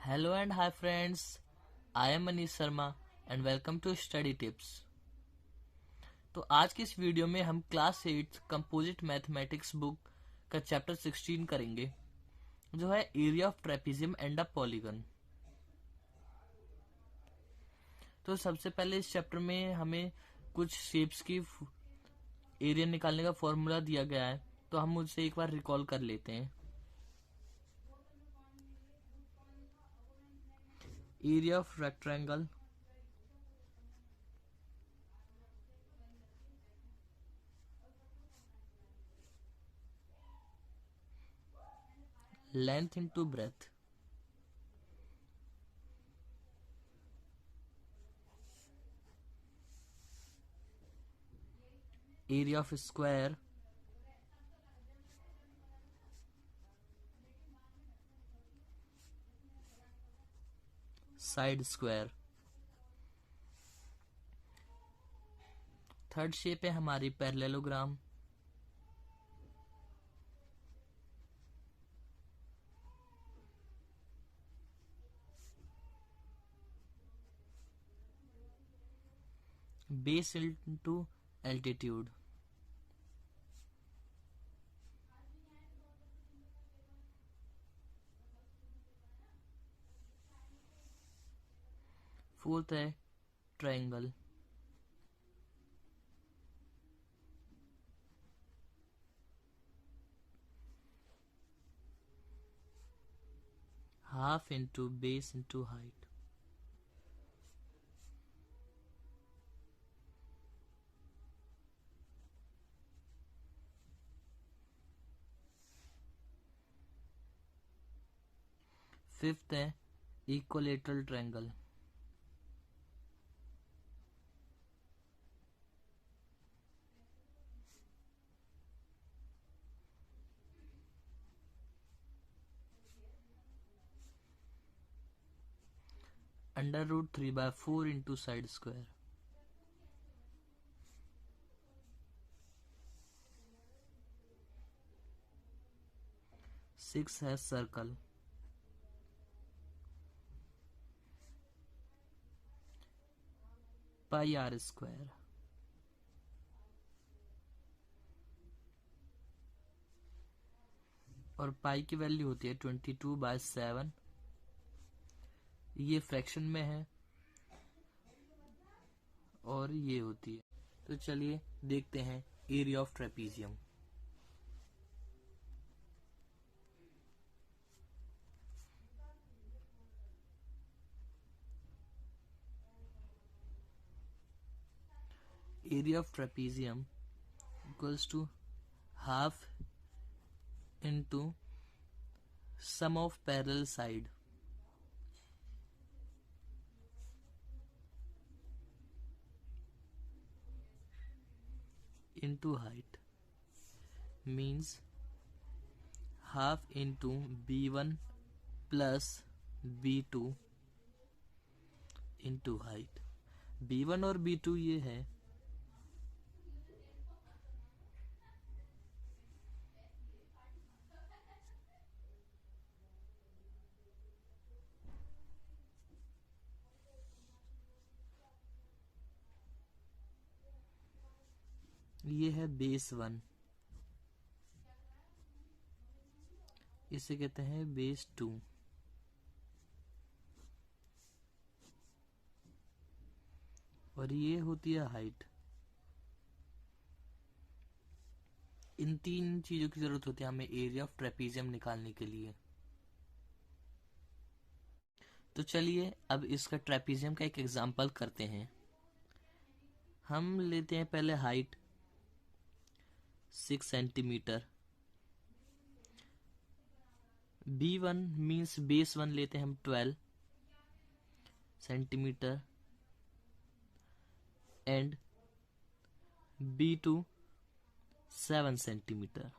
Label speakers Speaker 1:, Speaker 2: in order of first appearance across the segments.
Speaker 1: Hello and hi friends, I am Manish Sharma and welcome to Study Tips। तो आज की इस video में हम क्लास 8 कंपोजिट मैथमेटिक्स बुक का चैप्टर 16 करेंगे, जो है area of trapezium and a polygon. तो सबसे पहले इस चैप्टर में हमें कुछ शेप्स की एरिया निकालने का फॉर्मूला दिया गया है, तो हम उसे एक बार रिकॉल कर लेते हैं। Area of rectangle length into breadth, area of square side square. Third shape है हमारी parallelogram, base into altitude. Fourth है triangle, half into base into height. Fifth है equilateral triangle, √3/4 into side square. Six है circle, πr²। और पाई की value होती है 22/7। ये फ्रैक्शन में है और ये होती है। तो चलिए देखते हैं area of trapezium. Area of trapezium equals to half into sum of parallel side into height, means half into b1 plus b2 into height। b1 और b2 ये है, ये है बेस 1, इसे कहते हैं बेस 2, और ये होती है हाइट। इन तीन चीजों की जरूरत होती है हमें एरिया ऑफ ट्रेपेजियम निकालने के लिए। तो चलिए अब इसका ट्रेपेजियम का एक एग्जांपल करते हैं। हम लेते हैं पहले height 6 centimetre, b1 means base 1 लेते हैं हम 12 सेंटीमीटर एंड b2 7 सेंटीमीटर।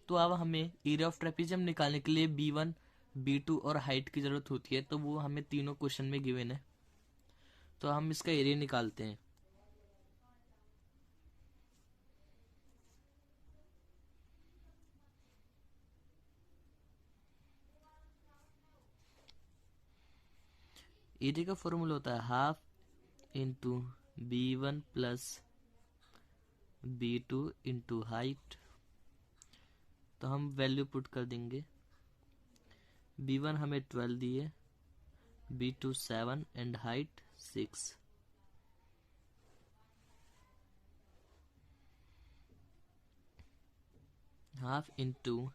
Speaker 1: तो अब हमें एरिया ऑफ ट्रेपेजियम निकालने के लिए b1, b2 और हाइट की जरूरत होती है, तो वो हमें तीनों क्वेश्चन में गिवन है। तो हम इसका एरिया निकालते हैं। एरिया का फॉर्मूला होता है half into B1 plus B2 into height. तो हम वैल्यू पुट कर देंगे। B1 हमें 12 दी है, B2 7 and height 6। Half into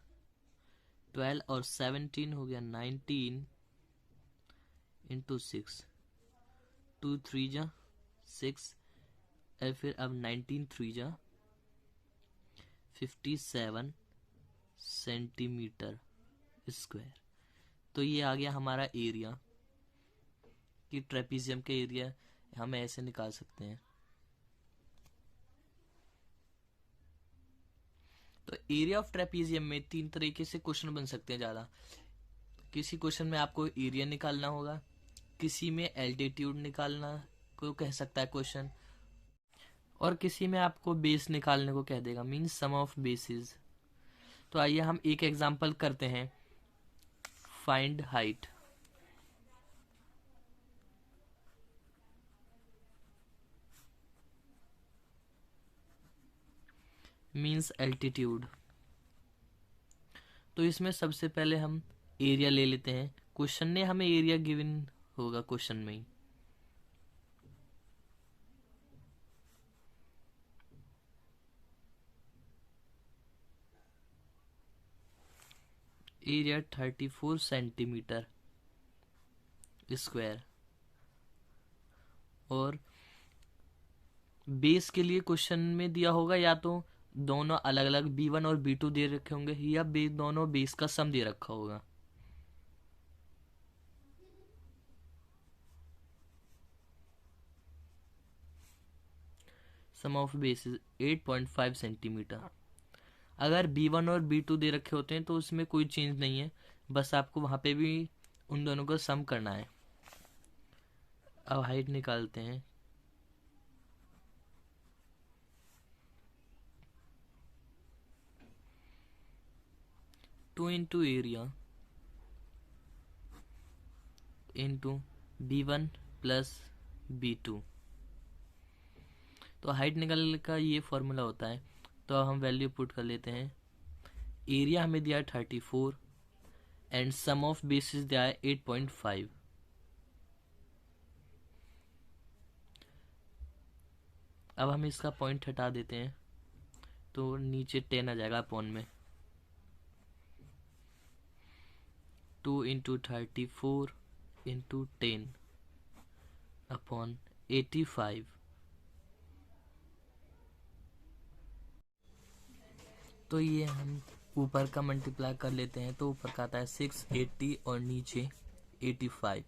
Speaker 1: 12 और 17 हो गया 19 इंटू 6, 2 3 जा 6, और फिर अब 19 3 जा 57 सेंटीमीटर स्क्वायर। तो ये आ गया हमारा एरिया, कि ट्रेपीजियम के एरिया हम ऐसे निकाल सकते हैं। तो एरिया ऑफ ट्रेपीजियम में 3 तरीके से क्वेश्चन बन सकते हैं ज़्यादा। किसी क्वेश्चन में आपको एरिया निकालना होगा, किसी में एल्टीट्यूड निकालना को कह सकता है क्वेश्चन, और किसी में आपको बेस निकालने को कह देगा, मीन्स सम ऑफ बेसिस। तो आइए हम एक एग्जांपल करते हैं। Find height. Means altitude. तो इसमें सबसे पहले हम एरिया ले लेते हैं। क्वेश्चन ने हमें एरिया गिवन होगा क्वेश्चन में ही। Area 34 centimetre square. और बेस के लिए क्वेश्चन में दिया होगा या तो दोनों अलग अलग B1 और B2 दे रखे होंगे, या दोनों बेस का सम दे रखा होगा। सम ऑफ बेसिस 8.5 सेंटीमीटर। अगर B1 और B2 दे रखे होते हैं तो उसमें कोई चेंज नहीं है, बस आपको वहां पे भी उन दोनों को सम करना है। अब हाइट निकालते हैं। Two into area into B1 plus B2। तो हाइट निकालने का ये फॉर्मूला होता है। तो हम वैल्यू पुट कर लेते हैं। एरिया हमें दिया है 34 एंड सम ऑफ बेसिस दिया है 8.5। अब हम इसका पॉइंट हटा देते हैं तो नीचे 10 आ जाएगा अपॉन में। 2 इंटू 34 इंटू 10 अपॉन 85। तो ये हम ऊपर का मल्टीप्लाई कर लेते हैं तो ऊपर का आता है 680 और नीचे 85।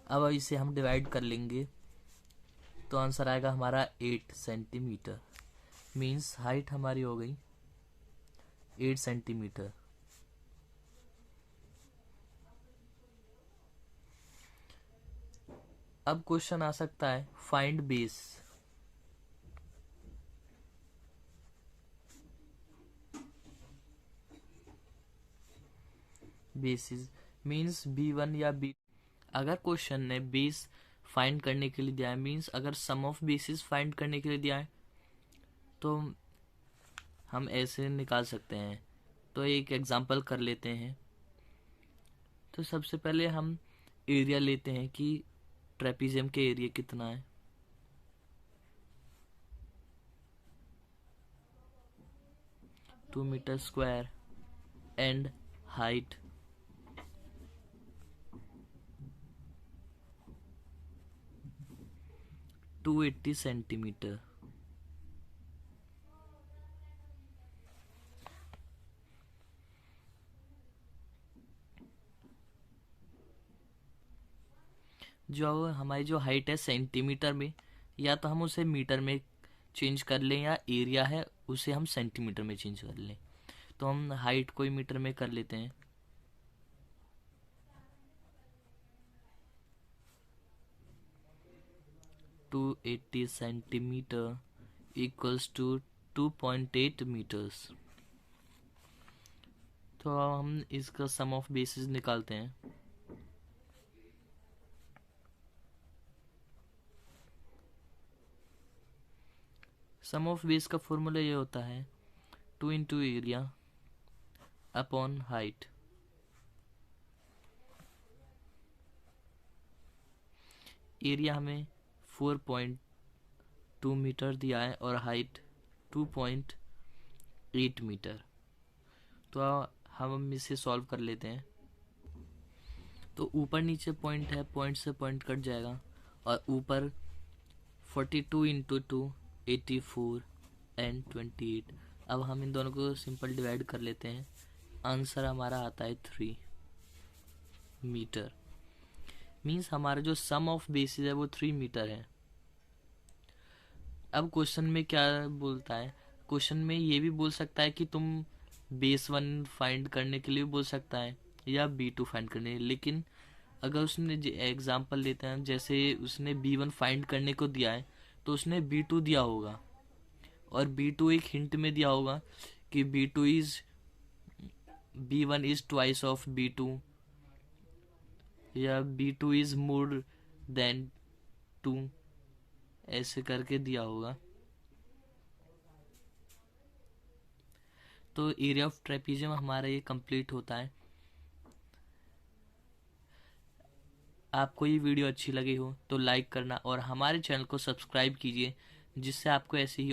Speaker 1: अब इसे हम डिवाइड कर लेंगे तो आंसर आएगा हमारा 8 सेंटीमीटर। मीन्स हाइट हमारी हो गई 8 सेंटीमीटर। अब क्वेश्चन आ सकता है find base. Basis means B1 या B। अगर क्वेश्चन ने बेस फाइंड करने के लिए दिया है, मीन्स अगर सम ऑफ बेसिस फाइंड करने के लिए दिया है तो हम ऐसे निकाल सकते हैं। तो एक एग्जांपल कर लेते हैं। तो सबसे पहले हम एरिया लेते हैं कि ट्रेपीजियम के एरिया कितना है। Two metre square and height 280 centimetre. जो हमारी जो हाइट है सेंटीमीटर में, या तो हम उसे मीटर में चेंज कर लें या एरिया है उसे हम सेंटीमीटर में चेंज कर लें। तो हम हाइट को ही मीटर में कर लेते हैं। Two 80 centimetre equals to 2.8 metres. तो हम इसका सम ऑफ बेसिस निकालते हैं। सम ऑफ बेस का फॉर्मूला ये होता है 2 into area upon height. Area हमें 4.2 मीटर दिया है और हाइट 2.8 मीटर। तो हम इसे सॉल्व कर लेते हैं। तो ऊपर नीचे पॉइंट है, पॉइंट से पॉइंट कट जाएगा और ऊपर 42 इंटू 2 84 एंड 28। अब हम इन दोनों को सिंपल डिवाइड कर लेते हैं। आंसर हमारा आता है 3 मीटर। मीन्स हमारा जो सम ऑफ बेसिस है वो 3 मीटर है। अब क्वेश्चन में क्या बोलता है, क्वेश्चन में ये भी बोल सकता है कि तुम बेस 1 फाइंड करने के लिए बोल सकता है या B2 फाइंड करने, लेकिन अगर उसने एग्जांपल लेते हैं, जैसे उसने B1 फाइंड करने को दिया है तो उसने B2 दिया होगा और B2 एक हिंट में दिया होगा कि B1 is twice of B2 या B2 इज मोर देन 2, ऐसे करके दिया होगा। तो एरिया ऑफ ट्रेपीजियम हमारा ये कंप्लीट होता है। आपको ये वीडियो अच्छी लगी हो तो लाइक करना और हमारे चैनल को सब्सक्राइब कीजिए, जिससे आपको ऐसे ही